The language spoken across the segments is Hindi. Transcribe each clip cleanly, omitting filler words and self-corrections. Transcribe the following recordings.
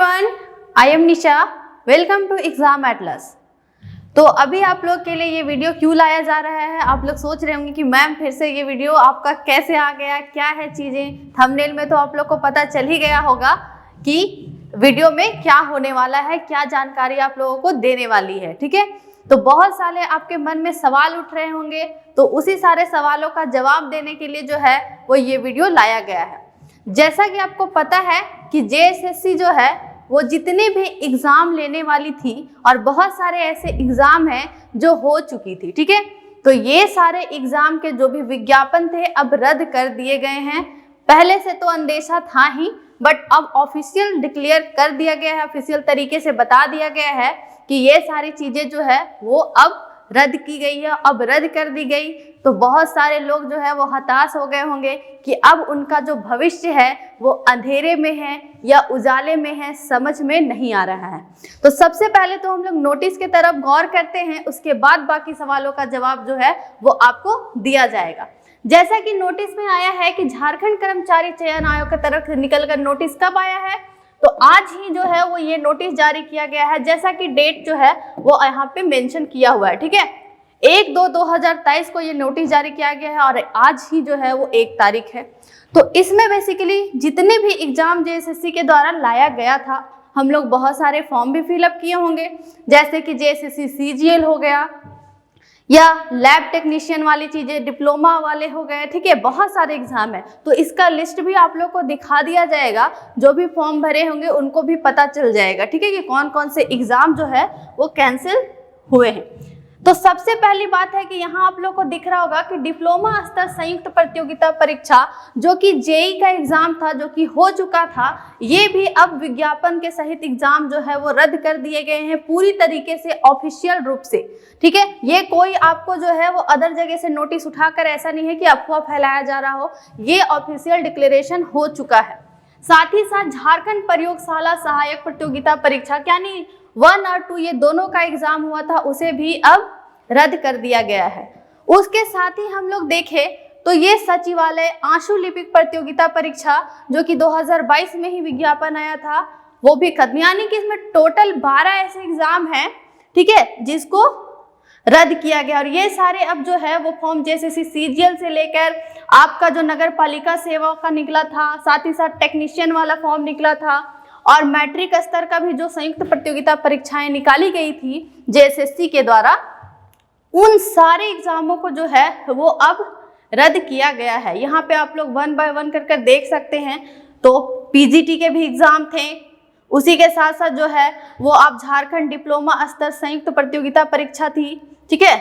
Everyone, I am Nisha. Welcome to Exam Atlas. तो अभी आप लोग के लिए ये वीडियो क्यों लाया जा रहा है, आप लोग सोच रहे होंगे कि मैम फिर से ये वीडियो आपका कैसे आ गया, क्या है चीज़ें। थंबनेल में तो आप लोग को पता चल ही गया होगा कि वीडियो में क्या होने वाला है, क्या जानकारी आप लोगों को देने वाली है। ठीक है, तो बहुत सारे आपके मन में सवाल उठ रहे होंगे, तो उसी सारे सवालों का जवाब देने के लिए जो है वो ये वीडियो लाया गया है। जैसा कि आपको पता है कि जेएसएससी जो है वो जितने भी एग्ज़ाम लेने वाली थी और बहुत सारे ऐसे एग्ज़ाम हैं जो हो चुकी थी। ठीक है, तो ये सारे एग्ज़ाम के जो भी विज्ञापन थे अब रद्द कर दिए गए हैं। पहले से तो अंदेशा था ही, बट अब ऑफिशियल डिक्लेयर कर दिया गया है, ऑफिशियल तरीके से बता दिया गया है कि ये सारी चीज़ें जो है वो अब रद्द की गई है, अब रद्द कर दी गई। तो बहुत सारे लोग जो है वो हताश हो गए होंगे कि अब उनका जो भविष्य है वो अंधेरे में है या उजाले में है, समझ में नहीं आ रहा है। तो सबसे पहले तो हम लोग नोटिस की तरफ गौर करते हैं, उसके बाद बाकी सवालों का जवाब जो है वो आपको दिया जाएगा। जैसा कि नोटिस में आया है कि झारखंड कर्मचारी चयन आयोग की तरफ से निकलकर नोटिस कब आया है, तो आज ही जो है वो ये नोटिस जारी किया गया है। जैसा कि डेट जो है वो यहाँ पे मेंशन किया हुआ है। ठीक है, 1/2/2023 को ये नोटिस जारी किया गया है और आज ही जो है वो 1 तारीख है। तो इसमें बेसिकली जितने भी एग्जाम जेएसएससी के द्वारा लाया गया था, हम लोग बहुत सारे फॉर्म भी फिलअप किए होंगे, जैसे कि जेएसएससी सीजीएल हो गया या लैब टेक्नीशियन वाली चीज़ें, डिप्लोमा वाले हो गए। ठीक है, बहुत सारे एग्जाम है, तो इसका लिस्ट भी आप लोग को दिखा दिया जाएगा। जो भी फॉर्म भरे होंगे उनको भी पता चल जाएगा। ठीक है, कि कौन कौन से एग्जाम जो है वो कैंसिल हुए हैं। तो सबसे पहली बात है कि यहाँ आप लोग को दिख रहा होगा कि डिप्लोमा स्तर संयुक्त प्रतियोगिता परीक्षा जो कि जेई का एग्जाम था, जो कि हो चुका था, ये भी अब विज्ञापन के सहित एग्जाम जो है वो रद्द कर दिए गए हैं पूरी तरीके से, ऑफिशियल रूप से। ठीक है, ये कोई आपको जो है वो अदर जगह से नोटिस उठाकर ऐसा नहीं है कि अफवाह फैलाया जा रहा हो, ये ऑफिशियल डिक्लेरेशन हो चुका है। साथ ही साथ झारखंड प्रयोगशाला सहायक प्रतियोगिता परीक्षा यानी 1 और 2 ये दोनों का एग्जाम हुआ था, उसे भी अब रद्द कर दिया गया है। उसके साथ ही हम लोग देखें तो ये सचिवालय आशु लिपिक प्रतियोगिता परीक्षा जो कि 2022 में ही विज्ञापन आया था, वो भी खत्म, यानी कि इसमें टोटल 12 ऐसे एग्जाम हैं, ठीक है, जिसको रद्द किया गया। और ये सारे अब जो है वो फॉर्म जेएसएससी सीजीएल से लेकर आपका जो नगर पालिका सेवा का निकला था, साथ ही साथ टेक्नीशियन वाला फॉर्म निकला था, और मैट्रिक स्तर का भी जो संयुक्त प्रतियोगिता परीक्षाएं निकाली गई थी जेएसएससी के द्वारा, उन सारे एग्जामों को जो है वो अब रद्द किया गया है। यहाँ पे आप लोग 1 बाय 1 कर देख सकते हैं। तो पीजीटी के भी एग्जाम थे, उसी के साथ साथ जो है वो आप झारखंड डिप्लोमा स्तर संयुक्त प्रतियोगिता परीक्षा थी। ठीक है,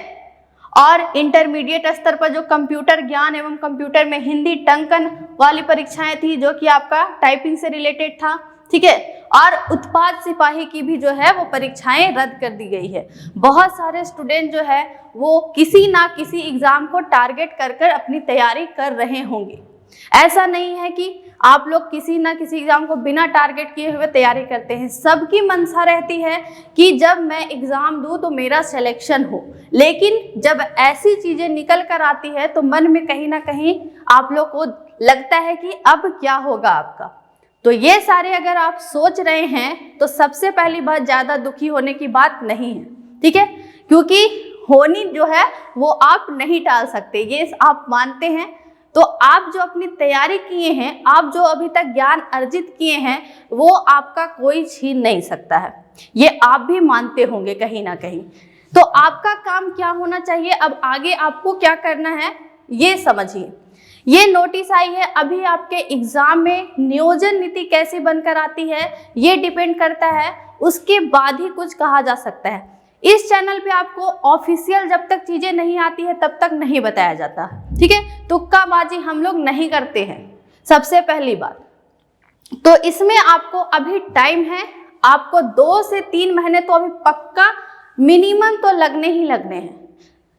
और इंटरमीडिएट स्तर पर जो कंप्यूटर ज्ञान एवं कंप्यूटर में हिंदी टंकन वाली परीक्षाएं थी, जो कि आपका टाइपिंग से रिलेटेड था। ठीक है, और उत्पाद सिपाही की भी जो है वो परीक्षाएं रद्द कर दी गई है। बहुत सारे स्टूडेंट जो है वो किसी ना किसी एग्जाम को टारगेट कर अपनी तैयारी कर रहे होंगे। ऐसा नहीं है कि आप लोग किसी ना किसी एग्जाम को बिना टारगेट किए हुए तैयारी करते हैं। सबकी मंशा रहती है कि जब मैं एग्जाम दूं तो मेरा सिलेक्शन हो, लेकिन जब ऐसी चीजें निकल कर आती है तो मन में कहीं ना कहीं आप लोग को लगता है कि अब क्या होगा आपका। तो ये सारे अगर आप सोच रहे हैं तो सबसे पहली बात, ज़्यादा दुखी होने की बात नहीं है। ठीक है, क्योंकि होनी जो है वो आप नहीं टाल सकते, ये आप मानते हैं। तो आप जो अपनी तैयारी किए हैं, आप जो अभी तक ज्ञान अर्जित किए हैं, वो आपका कोई छीन नहीं सकता है, ये आप भी मानते होंगे कहीं ना कहीं। तो आपका काम क्या होना चाहिए, अब आगे आपको क्या करना है ये समझिए। ये नोटिस आई है, अभी आपके एग्जाम में नियोजन नीति कैसे बनकर आती है ये डिपेंड करता है, उसके बाद ही कुछ कहा जा सकता है। इस चैनल पे आपको ऑफिशियल जब तक चीजें नहीं आती है तब तक नहीं बताया जाता। ठीक है, तुक्काबाजी हम लोग नहीं करते हैं, सबसे पहली बात। तो इसमें आपको अभी टाइम है, आपको 2 से 3 महीने तो अभी पक्का मिनिमम तो लगने ही लगने हैं,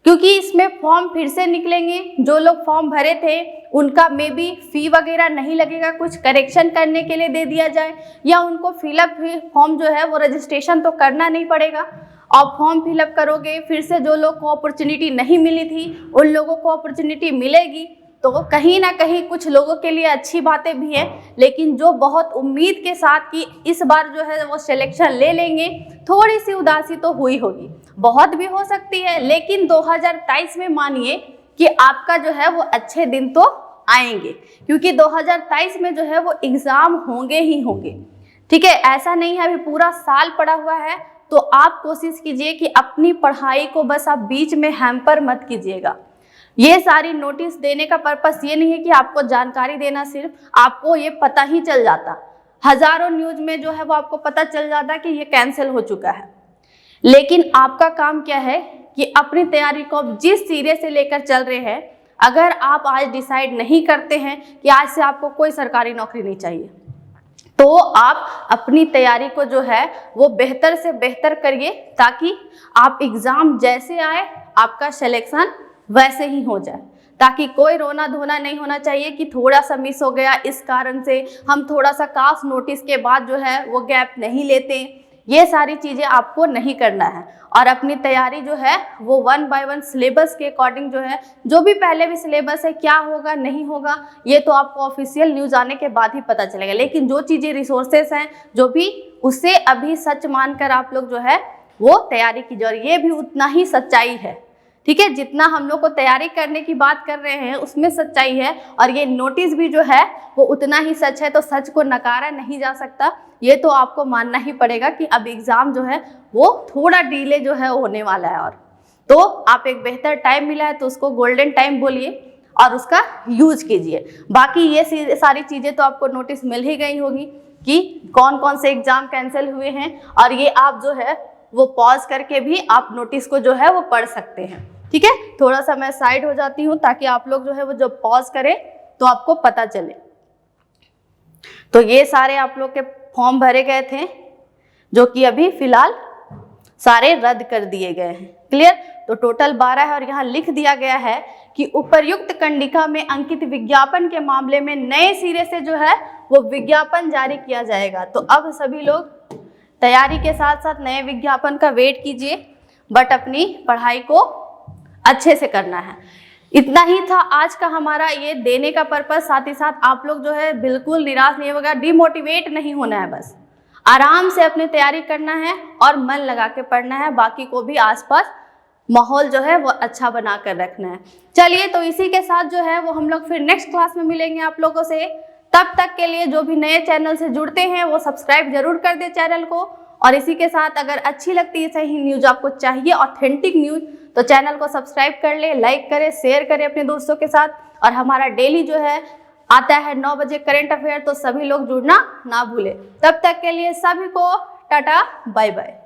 क्योंकि इसमें फॉर्म फिर से निकलेंगे। जो लोग फॉर्म भरे थे उनका मे बी फी वगैरह नहीं लगेगा, कुछ करेक्शन करने के लिए दे दिया जाए, या उनको फिलअप फॉर्म जो है वो रजिस्ट्रेशन तो करना नहीं पड़ेगा। आप फॉर्म फिलअप करोगे, फिर से जो लोग को अपॉर्चुनिटी नहीं मिली थी उन लोगों को अपॉर्चुनिटी मिलेगी। तो कहीं ना कहीं कुछ लोगों के लिए अच्छी बातें भी हैं, लेकिन जो बहुत उम्मीद के साथ कि इस बार जो है वो सिलेक्शन ले लेंगे, थोड़ी सी उदासी तो हुई होगी। बहुत भी हो सकती है, लेकिन 2023 में मानिए कि आपका जो है वो अच्छे दिन तो आएंगे, क्योंकि 2023 में जो है वो एग्जाम होंगे ही होंगे। ठीक है, ऐसा नहीं है अभी पूरा साल पड़ा हुआ है। तो आप कोशिश कीजिए कि अपनी पढ़ाई को बस आप बीच में हैम्पर मत कीजिएगा। ये सारी नोटिस देने का पर्पस ये नहीं है कि आपको जानकारी देना, सिर्फ आपको ये पता ही चल जाता, हजारों न्यूज में जो है वो आपको पता चल जाता कि ये कैंसिल हो चुका है। लेकिन आपका काम क्या है कि अपनी तैयारी को आप जिस सिरे से लेकर चल रहे हैं, अगर आप आज डिसाइड नहीं करते हैं कि आज से आपको कोई सरकारी नौकरी नहीं चाहिए, तो आप अपनी तैयारी को जो है वो बेहतर से बेहतर करिए, ताकि आप एग्जाम जैसे आए आपका सिलेक्शन वैसे ही हो जाए, ताकि कोई रोना धोना नहीं होना चाहिए कि थोड़ा सा मिस हो गया, इस कारण से हम थोड़ा सा काश नोटिस के बाद जो है वो गैप नहीं लेते। ये सारी चीज़ें आपको नहीं करना है, और अपनी तैयारी जो है वो 1 बाय 1 सिलेबस के अकॉर्डिंग जो है, जो भी पहले भी सिलेबस है, क्या होगा नहीं होगा ये तो आपको ऑफिशियल न्यूज़ आने के बाद ही पता चलेगा। लेकिन जो चीज़ें रिसोर्सेस हैं जो भी, उसे अभी सच मानकर आप लोग जो है वो तैयारी कीजिए, और ये भी उतना ही सच्चाई है। ठीक है, जितना हम लोग को तैयारी करने की बात कर रहे हैं उसमें सच्चाई है, और ये नोटिस भी जो है वो उतना ही सच है। तो सच को नकारा नहीं जा सकता, ये तो आपको मानना ही पड़ेगा कि अब एग्जाम जो है वो थोड़ा डिले जो है होने वाला है। और तो आप एक बेहतर टाइम मिला है तो उसको गोल्डन टाइम बोलिए और उसका यूज कीजिए। बाकी ये सारी चीज़ें तो आपको नोटिस मिल ही गई होगी कि कौन कौन से एग्जाम कैंसिल हुए हैं, और ये आप जो है वो पॉज करके भी आप नोटिस को जो है वो पढ़ सकते हैं। ठीक है, थोड़ा सा मैं साइड हो जाती हूँ ताकि आप लोग जो है वो जब पॉज करें तो आपको पता चले। तो ये सारे आप लोग के फॉर्म भरे गए थे, जो कि अभी फिलहाल सारे रद्द कर दिए गए हैं। क्लियर? तो टोटल 12 है, और यहाँ लिख दिया गया है कि उपर्युक्त कंडिका में अंकित विज्ञापन के मामले में नए सिरे से जो है वो विज्ञापन जारी किया जाएगा। तो अब सभी लोग तैयारी के साथ साथ नए विज्ञापन का वेट कीजिए, बट अपनी पढ़ाई को अच्छे से करना है। इतना ही था आज का हमारा ये देने का पर्पस। साथ ही साथ आप लोग जो है बिल्कुल निराश नहीं होगा, डिमोटिवेट नहीं होना है, बस आराम से अपनी तैयारी करना है और मन लगा के पढ़ना है। बाकी को भी आसपास माहौल जो है वो अच्छा बना कर रखना है। चलिए, तो इसी के साथ जो है वो हम लोग फिर नेक्स्ट क्लास में मिलेंगे आप लोगों से। तब तक के लिए जो भी नए चैनल से जुड़ते हैं वो सब्सक्राइब जरूर कर दे चैनल को। और इसी के साथ अगर अच्छी लगती है, सही न्यूज आपको चाहिए, ऑथेंटिक न्यूज, तो चैनल को सब्सक्राइब कर ले, लाइक करें, शेयर करें अपने दोस्तों के साथ। और हमारा डेली जो है आता है 9 बजे करंट अफेयर, तो सभी लोग जुड़ना ना भूले। तब तक के लिए सभी को टाटा बाय बाय।